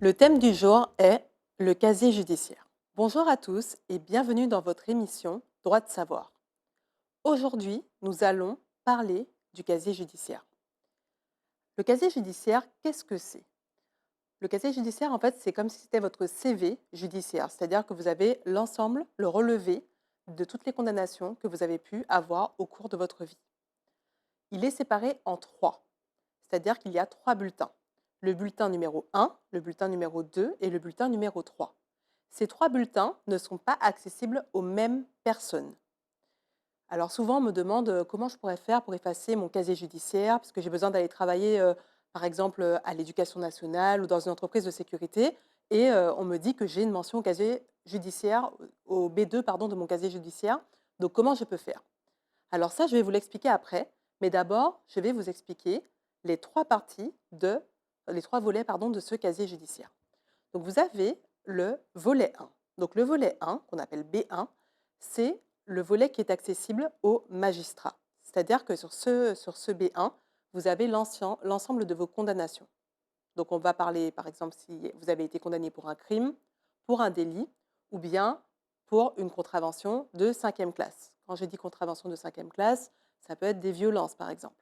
Le thème du jour est le casier judiciaire. Bonjour à tous et bienvenue dans votre émission Droit de savoir. Aujourd'hui, nous allons parler du casier judiciaire. Le casier judiciaire, qu'est-ce que c'est? Le casier judiciaire, en fait, c'est comme si c'était votre CV judiciaire, c'est-à-dire que vous avez l'ensemble, le relevé de toutes les condamnations que vous avez pu avoir au cours de votre vie. Il est séparé en trois, c'est-à-dire qu'il y a trois bulletins. Le bulletin numéro 1, le bulletin numéro 2 et le bulletin numéro 3. Ces trois bulletins ne sont pas accessibles aux mêmes personnes. Alors souvent, on me demande comment je pourrais faire pour effacer mon casier judiciaire, parce que j'ai besoin d'aller travailler, par exemple, à l'éducation nationale ou dans une entreprise de sécurité, et on me dit que j'ai une mention au casier judiciaire, au B2 pardon, de mon casier judiciaire. Donc comment je peux faire? Alors ça, je vais vous l'expliquer après, mais d'abord, je vais vous expliquer les 3 parties de les 3 volets pardon, de ce casier judiciaire. Donc vous avez le volet 1. Donc le volet 1, qu'on appelle B1, c'est le volet qui est accessible aux magistrats. C'est-à-dire que sur ce B1, vous avez l'ensemble de vos condamnations. Donc on va parler, par exemple, si vous avez été condamné pour un crime, pour un délit, ou bien pour une contravention de cinquième classe. Quand je dis contravention de cinquième classe, ça peut être des violences, par exemple.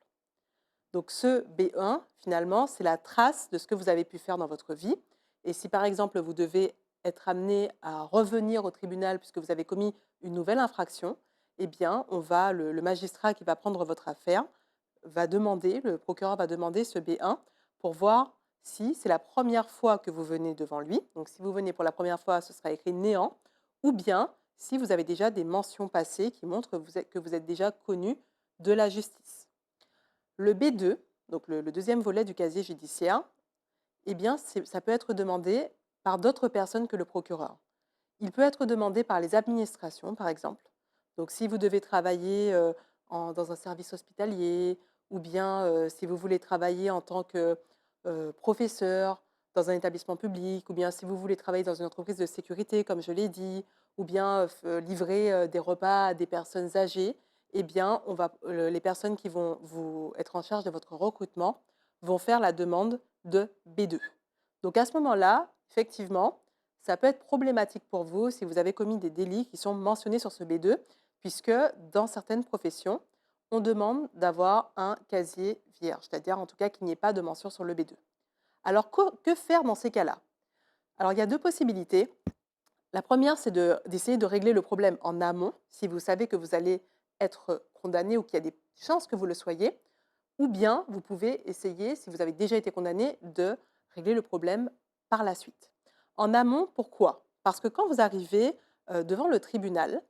Donc ce B1, finalement, c'est la trace de ce que vous avez pu faire dans votre vie. Et si, par exemple, vous devez être amené à revenir au tribunal puisque vous avez commis une nouvelle infraction, eh bien, le magistrat qui va prendre votre affaire va demander, le procureur va demander ce B1 pour voir si c'est la première fois que vous venez devant lui. Donc, si vous venez pour la première fois, ce sera écrit néant, ou bien si vous avez déjà des mentions passées qui montrent que vous êtes déjà connu de la justice. Le B2, donc le deuxième volet du casier judiciaire, eh bien, ça peut être demandé par d'autres personnes que le procureur. Il peut être demandé par les administrations, par exemple. Donc, si vous devez travailler dans un service hospitalier, ou bien si vous voulez travailler en tant que professeur dans un établissement public, ou bien si vous voulez travailler dans une entreprise de sécurité, comme je l'ai dit, ou bien livrer des repas à des personnes âgées, eh bien, les personnes qui vont vous être en charge de votre recrutement vont faire la demande de B2. Donc, à ce moment-là, effectivement, ça peut être problématique pour vous si vous avez commis des délits qui sont mentionnés sur ce B2, puisque dans certaines professions, on demande d'avoir un casier vierge, c'est-à-dire en tout cas qu'il n'y ait pas de mention sur le B2. Alors que faire dans ces cas-là? Alors il y a deux possibilités. La première, c'est d'essayer de régler le problème en amont, si vous savez que vous allez être condamné ou qu'il y a des chances que vous le soyez, ou bien vous pouvez essayer, si vous avez déjà été condamné, de régler le problème par la suite. En amont, pourquoi? Parce que quand vous arrivez devant le tribunal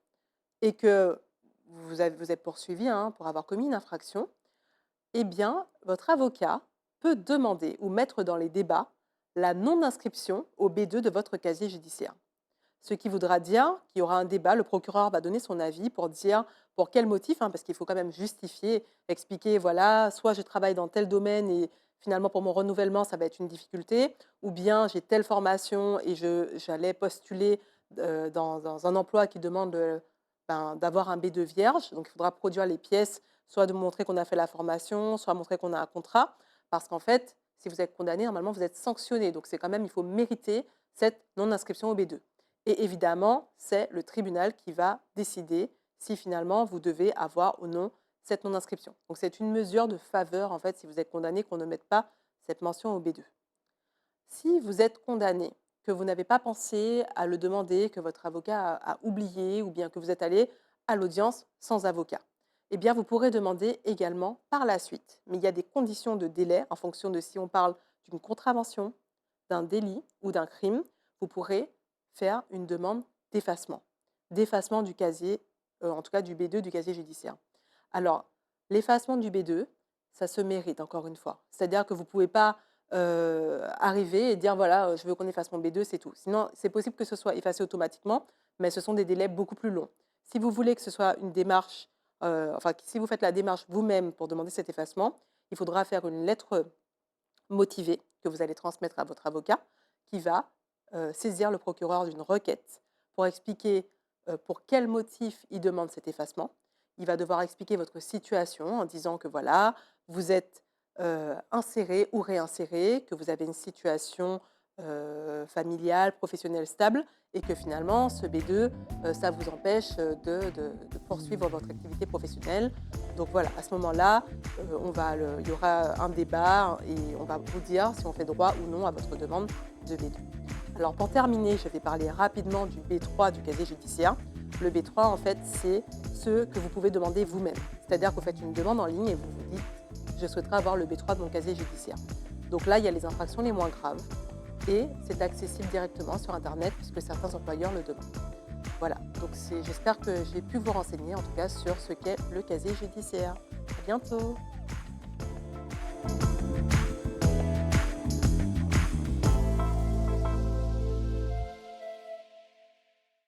et que vous êtes poursuivi hein, pour avoir commis une infraction, eh bien, votre avocat peut demander ou mettre dans les débats la non-inscription au B2 de votre casier judiciaire. Ce qui voudra dire qu'il y aura un débat, le procureur va donner son avis pour dire pour quel motif, hein, parce qu'il faut quand même justifier, expliquer, voilà, soit je travaille dans tel domaine et finalement pour mon renouvellement, ça va être une difficulté, ou bien j'ai telle formation et j'allais postuler dans un emploi qui demande d'avoir un B2 vierge, donc il faudra produire les pièces, soit de montrer qu'on a fait la formation, soit montrer qu'on a un contrat, parce qu'en fait, si vous êtes condamné, normalement vous êtes sanctionné, donc c'est quand même, il faut mériter cette non-inscription au B2. Et évidemment, c'est le tribunal qui va décider si finalement vous devez avoir ou non cette non-inscription. Donc c'est une mesure de faveur, en fait, si vous êtes condamné, qu'on ne mette pas cette mention au B2. Si vous êtes condamné, que vous n'avez pas pensé à le demander, que votre avocat a oublié, ou bien que vous êtes allé à l'audience sans avocat, eh bien vous pourrez demander également par la suite. Mais il y a des conditions de délai en fonction de si on parle d'une contravention, d'un délit ou d'un crime. Vous pourrez faire une demande d'effacement. D'effacement du casier, en tout cas du B2 du casier judiciaire. Alors, l'effacement du B2, ça se mérite encore une fois. C'est-à-dire que vous ne pouvez pas arriver et dire voilà, je veux qu'on efface mon B2, c'est tout. Sinon, c'est possible que ce soit effacé automatiquement, mais ce sont des délais beaucoup plus longs. Si vous voulez que ce soit une démarche, enfin, si vous faites la démarche vous-même pour demander cet effacement, il faudra faire une lettre motivée que vous allez transmettre à votre avocat qui va saisir le procureur d'une requête pour expliquer pour quel motif il demande cet effacement. Il va devoir expliquer votre situation en disant que voilà, vous êtes inséré ou réinséré, que vous avez une situation familiale, professionnelle stable et que finalement ce B2, ça vous empêche, de poursuivre votre activité professionnelle. Donc voilà, à ce moment-là, il y aura un débat et on va vous dire si on fait droit ou non à votre demande de B2. Alors pour terminer, je vais parler rapidement du B3 du casier judiciaire. Le B3, en fait, c'est ce que vous pouvez demander vous-même. C'est-à-dire que vous faites une demande en ligne et vous vous dites: «Je souhaiterais avoir le B3 de mon casier judiciaire». Donc là, il y a les infractions les moins graves et c'est accessible directement sur internet puisque certains employeurs le demandent. Voilà, donc j'espère que j'ai pu vous renseigner en tout cas sur ce qu'est le casier judiciaire. À bientôt!